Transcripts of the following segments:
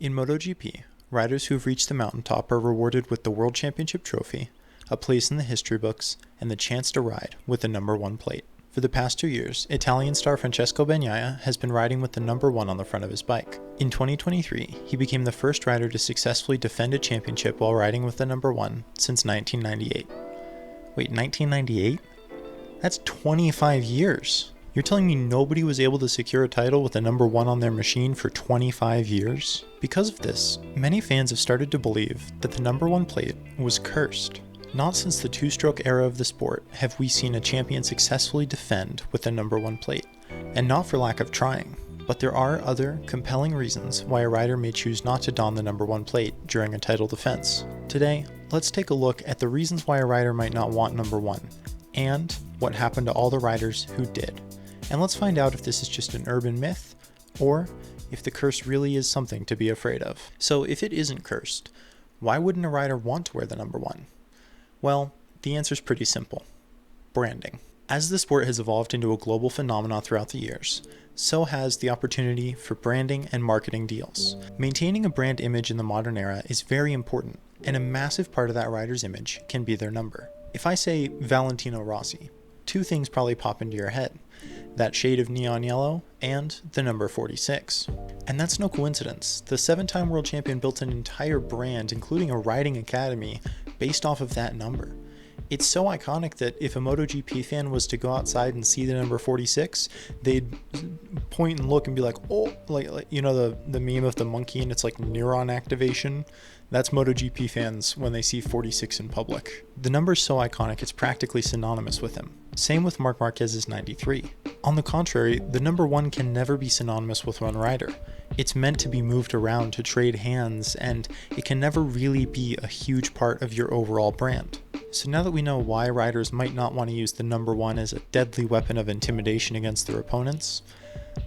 In MotoGP, riders who have reached the mountaintop are rewarded with the World Championship trophy, a place in the history books, and the chance to ride with the number 1 plate. For the past 2 years, Italian star Francesco Bagnaia has been riding with the number 1 on the front of his bike. In 2023, he became the first rider to successfully defend a championship while riding with the number 1 since 1998. Wait, 1998? That's 25 years! You're telling me nobody was able to secure a title with the number 1 on their machine for 25 years? Because of this, many fans have started to believe that the number 1 plate was cursed. Not since the 2-stroke era of the sport have we seen a champion successfully defend with the number 1 plate, and not for lack of trying. But there are other compelling reasons why a rider may choose not to don the number 1 plate during a title defense. Today, let's take a look at the reasons why a rider might not want number 1, and what happened to all the riders who did. And let's find out if this is just an urban myth, or if the curse really is something to be afraid of. So if it isn't cursed, why wouldn't a rider want to wear the number 1? Well, the answer's pretty simple. Branding. As the sport has evolved into a global phenomenon throughout the years, so has the opportunity for branding and marketing deals. Maintaining a brand image in the modern era is very important, and a massive part of that rider's image can be their number. If I say Valentino Rossi, 2 things probably pop into your head: that shade of neon yellow and the number 46. And that's no coincidence. The 7-time world champion built an entire brand, including a riding academy, based off of that number. It's so iconic that if a MotoGP fan was to go outside and see the number 46, they'd point and look and be like, oh, like you know the meme of the monkey and it's like neuron activation? That's MotoGP fans when they see 46 in public. The number's so iconic it's practically synonymous with him. Same with Marc Marquez's 93. On the contrary, the number 1 can never be synonymous with one rider. It's meant to be moved around to trade hands, and it can never really be a huge part of your overall brand. So now that we know why riders might not want to use the number 1 as a deadly weapon of intimidation against their opponents,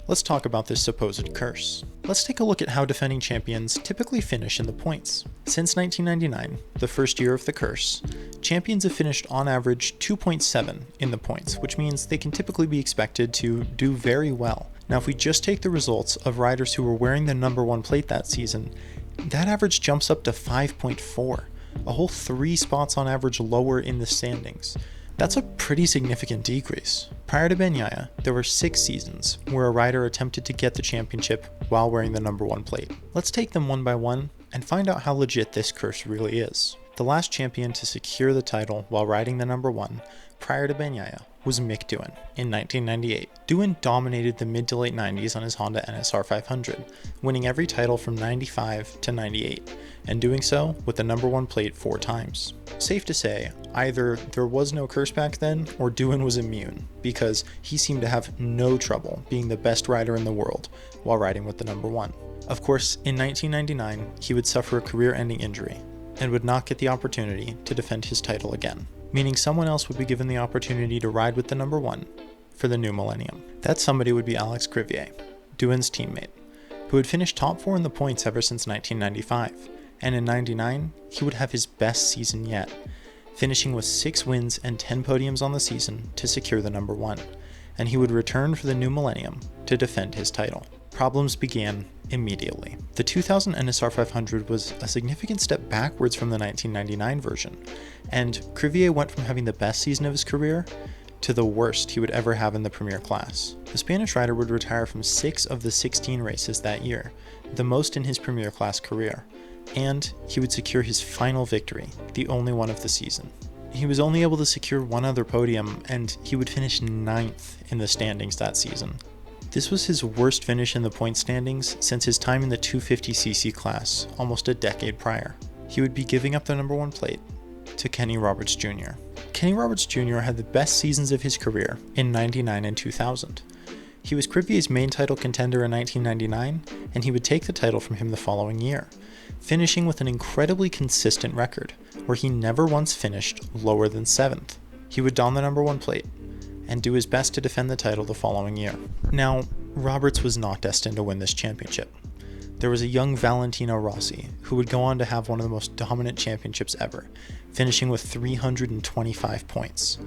let's talk about this supposed curse. Let's take a look at how defending champions typically finish in the points. Since 1999, the first year of the curse, champions have finished on average 2.7 in the points, which means they can typically be expected to do very well. Now if we just take the results of riders who were wearing the number 1 plate that season, that average jumps up to 5.4, a whole 3 spots on average lower in the standings. That's a pretty significant decrease. Prior to Bagnaia, there were 6 seasons where a rider attempted to get the championship while wearing the number 1 plate. Let's take them one by one and find out how legit this curse really is. The last champion to secure the title while riding the number 1 prior to Bagnaia was Mick Doohan in 1998. Doohan dominated the mid to late 90s on his Honda NSR 500, winning every title from 95 to 98, and doing so with the number 1 plate 4 times. Safe to say, either there was no curse back then, or Doohan was immune, because he seemed to have no trouble being the best rider in the world while riding with the number 1. Of course, in 1999, he would suffer a career-ending injury, and would not get the opportunity to defend his title again, meaning someone else would be given the opportunity to ride with the number 1 for the new millennium. That somebody would be Alex Crivier, Doohan's teammate, who had finished top 4 in the points ever since 1995, and in 99, he would have his best season yet, finishing with 6 wins and 10 podiums on the season to secure the number 1, and he would return for the new millennium to defend his title. Problems began immediately. The 2000 NSR 500 was a significant step backwards from the 1999 version, and Crivier went from having the best season of his career to the worst he would ever have in the Premier class. The Spanish rider would retire from 6 of the 16 races that year, the most in his Premier class career, and he would secure his final victory, the only one of the season. He was only able to secure one other podium, and he would finish 9th in the standings that season. This was his worst finish in the point standings since his time in the 250cc class, almost a decade prior. He would be giving up the number 1 plate to Kenny Roberts Jr. Kenny Roberts Jr. had the best seasons of his career in 99 and 2000. He was Crivier's main title contender in 1999, and he would take the title from him the following year, finishing with an incredibly consistent record, where he never once finished lower than 7th. He would don the number 1 plate, and do his best to defend the title the following year. Now, Roberts was not destined to win this championship. There was a young Valentino Rossi, who would go on to have one of the most dominant championships ever, finishing with 325 points,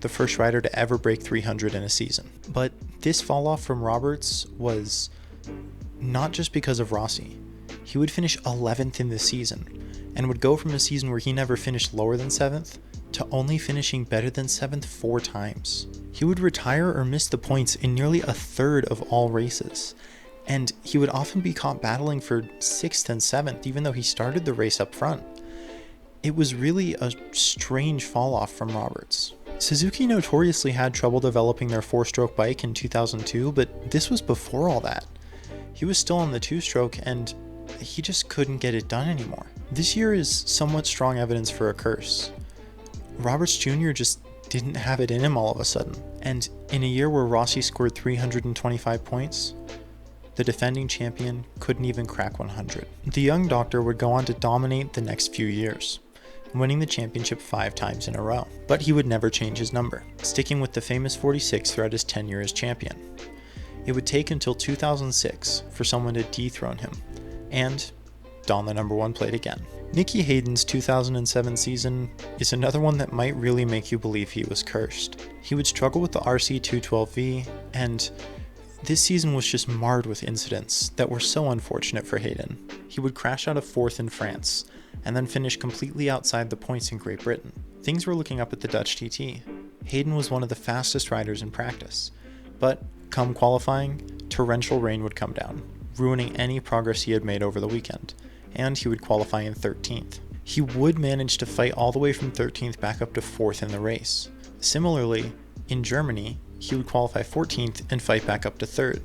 the first rider to ever break 300 in a season. But this fall off from Roberts was not just because of Rossi. he would finish 11th in the season, and would go from a season where he never finished lower than 7th to only finishing better than 7th 4 times. He would retire or miss the points in nearly a third of all races, and he would often be caught battling for 6th and 7th even though he started the race up front. It was really a strange fall off from Roberts. Suzuki notoriously had trouble developing their 4-stroke bike in 2002, but this was before all that. He was still on the 2-stroke and he just couldn't get it done anymore. This year is somewhat strong evidence for a curse. Roberts Jr. just didn't have it in him all of a sudden, and in a year where Rossi scored 325 points, the defending champion couldn't even crack 100. The young doctor would go on to dominate the next few years, winning the championship 5 times in a row. But he would never change his number, sticking with the famous 46 throughout his tenure as champion. It would take until 2006 for someone to dethrone him and don the number 1 plate again. Nicky Hayden's 2007 season is another one that might really make you believe he was cursed. He would struggle with the RC212V, and this season was just marred with incidents that were so unfortunate for Hayden. He would crash out of 4th in France, and then finish completely outside the points in Great Britain. Things were looking up at the Dutch TT. Hayden was one of the fastest riders in practice, but come qualifying, torrential rain would come down, ruining any progress he had made over the weekend, and he would qualify in 13th. He would manage to fight all the way from 13th back up to 4th in the race. Similarly, in Germany, he would qualify 14th and fight back up to 3rd.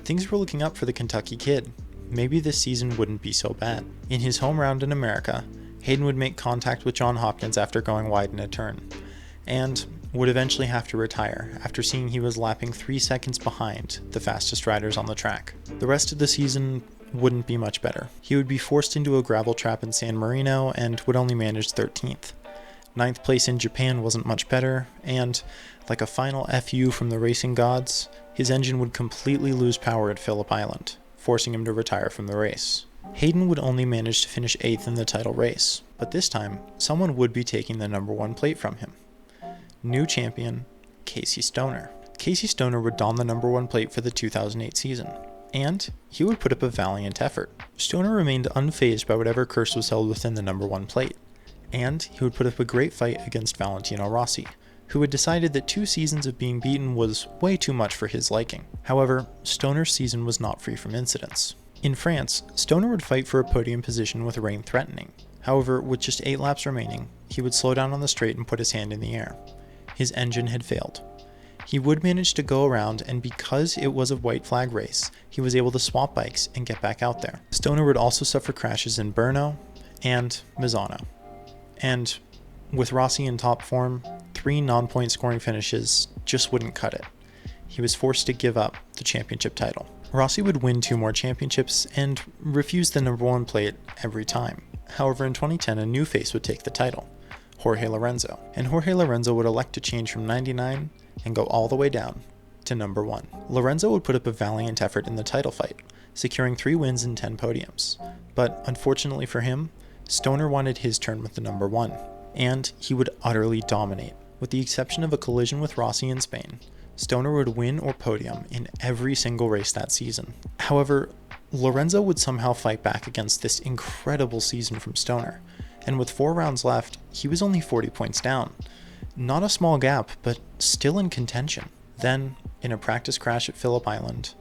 Things were looking up for the Kentucky kid. Maybe this season wouldn't be so bad. In his home round in America, Hayden would make contact with John Hopkins after going wide in a turn, and would eventually have to retire after seeing he was lapping 3 seconds behind the fastest riders on the track. The rest of the season wouldn't be much better. He would be forced into a gravel trap in San Marino and would only manage 13th. 9th place in Japan wasn't much better, and like a final FU from the racing gods, his engine would completely lose power at Phillip Island, forcing him to retire from the race. Hayden would only manage to finish 8th in the title race, but this time, someone would be taking the number 1 plate from him. New champion, Casey Stoner. Casey Stoner would don the number 1 plate for the 2008 season, and he would put up a valiant effort. Stoner remained unfazed by whatever curse was held within the number 1 plate, and he would put up a great fight against Valentino Rossi, who had decided that 2 seasons of being beaten was way too much for his liking. However, Stoner's season was not free from incidents. In France, Stoner would fight for a podium position with rain threatening. However, with just 8 laps remaining, he would slow down on the straight and put his hand in the air. His engine had failed. He would manage to go around, and because it was a white flag race, he was able to swap bikes and get back out there. Stoner would also suffer crashes in Brno and Misano. And with Rossi in top form, 3 non-point scoring finishes just wouldn't cut it. He was forced to give up the championship title. Rossi would win 2 more championships and refuse the number 1 plate every time. However, in 2010, a new face would take the title, Jorge Lorenzo. And Jorge Lorenzo would elect to change from 99 and go all the way down to number 1. Lorenzo would put up a valiant effort in the title fight, securing 3 wins and 10 podiums. But unfortunately for him, Stoner wanted his turn with the number 1, and he would utterly dominate. With the exception of a collision with Rossi in Spain, Stoner would win or podium in every single race that season. However, Lorenzo would somehow fight back against this incredible season from Stoner, and with 4 rounds left, he was only 40 points down. Not a small gap, but still in contention. Then, in a practice crash at Phillip Island,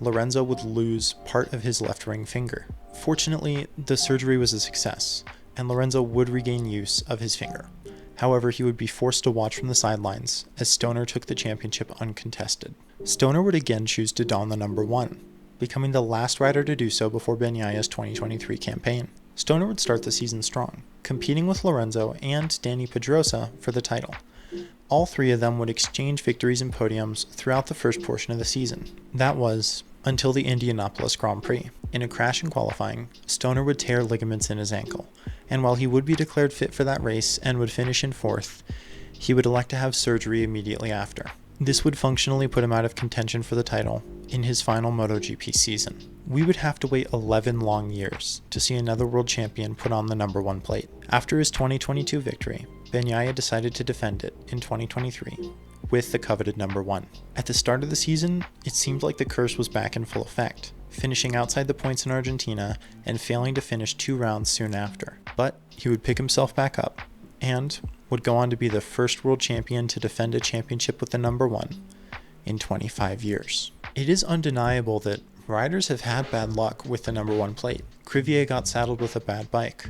Lorenzo would lose part of his left ring finger. Fortunately, the surgery was a success, and Lorenzo would regain use of his finger. However, he would be forced to watch from the sidelines as Stoner took the championship uncontested. Stoner would again choose to don the number 1, becoming the last rider to do so before Bagnaia's 2023 campaign. Stoner would start the season strong, competing with Lorenzo and Danny Pedrosa for the title. All 3 of them would exchange victories and podiums throughout the first portion of the season. That was until the Indianapolis Grand Prix. In a crash in qualifying, Stoner would tear ligaments in his ankle, and while he would be declared fit for that race and would finish in 4th, he would elect to have surgery immediately after. This would functionally put him out of contention for the title in his final MotoGP season. We would have to wait 11 long years to see another world champion put on the number 1 plate. After his 2022 victory, Bagnaia decided to defend it in 2023 with the coveted number 1. At the start of the season, it seemed like the curse was back in full effect. finishing outside the points in Argentina and failing to finish 2 rounds soon after. But he would pick himself back up and would go on to be the first world champion to defend a championship with the number 1 in 25 years. It is undeniable that riders have had bad luck with the number 1 plate. Crivier got saddled with a bad bike.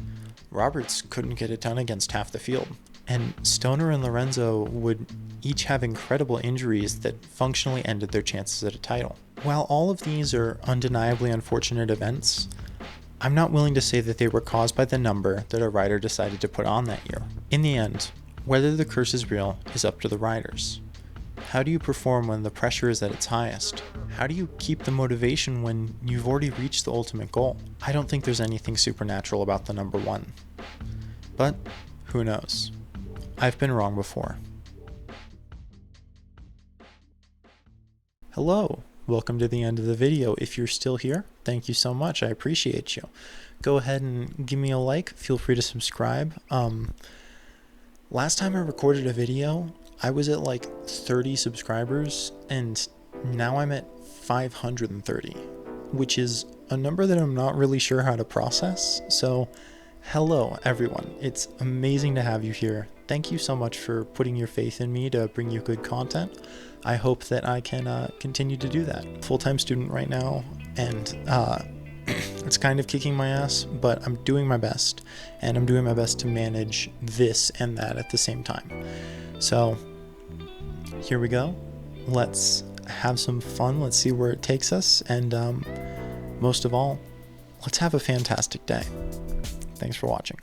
Roberts couldn't get it done against half the field. And Stoner and Lorenzo would each have incredible injuries that functionally ended their chances at a title. While all of these are undeniably unfortunate events, I'm not willing to say that they were caused by the number that a rider decided to put on that year. In the end, whether the curse is real is up to the riders. How do you perform when the pressure is at its highest? How do you keep the motivation when you've already reached the ultimate goal? I don't think there's anything supernatural about the number 1. But who knows? I've been wrong before. Hello, welcome to the end of the video. If you're still here, thank you so much. I appreciate you. Go ahead and give me a like. Feel free to subscribe. Last time I recorded a video, I was at like 30 subscribers, and now I'm at 530, which is a number that I'm not really sure how to process. So hello everyone, it's amazing to have you here. Thank you so much for putting your faith in me to bring you good content. I hope that I can continue to do that. Full-time student right now, and it's kind of kicking my ass, but I'm doing my best, and I'm doing my best to manage this and that at the same time. So here we go. Let's have some fun. Let's see where it takes us, and most of all, let's have a fantastic day. Thanks for watching.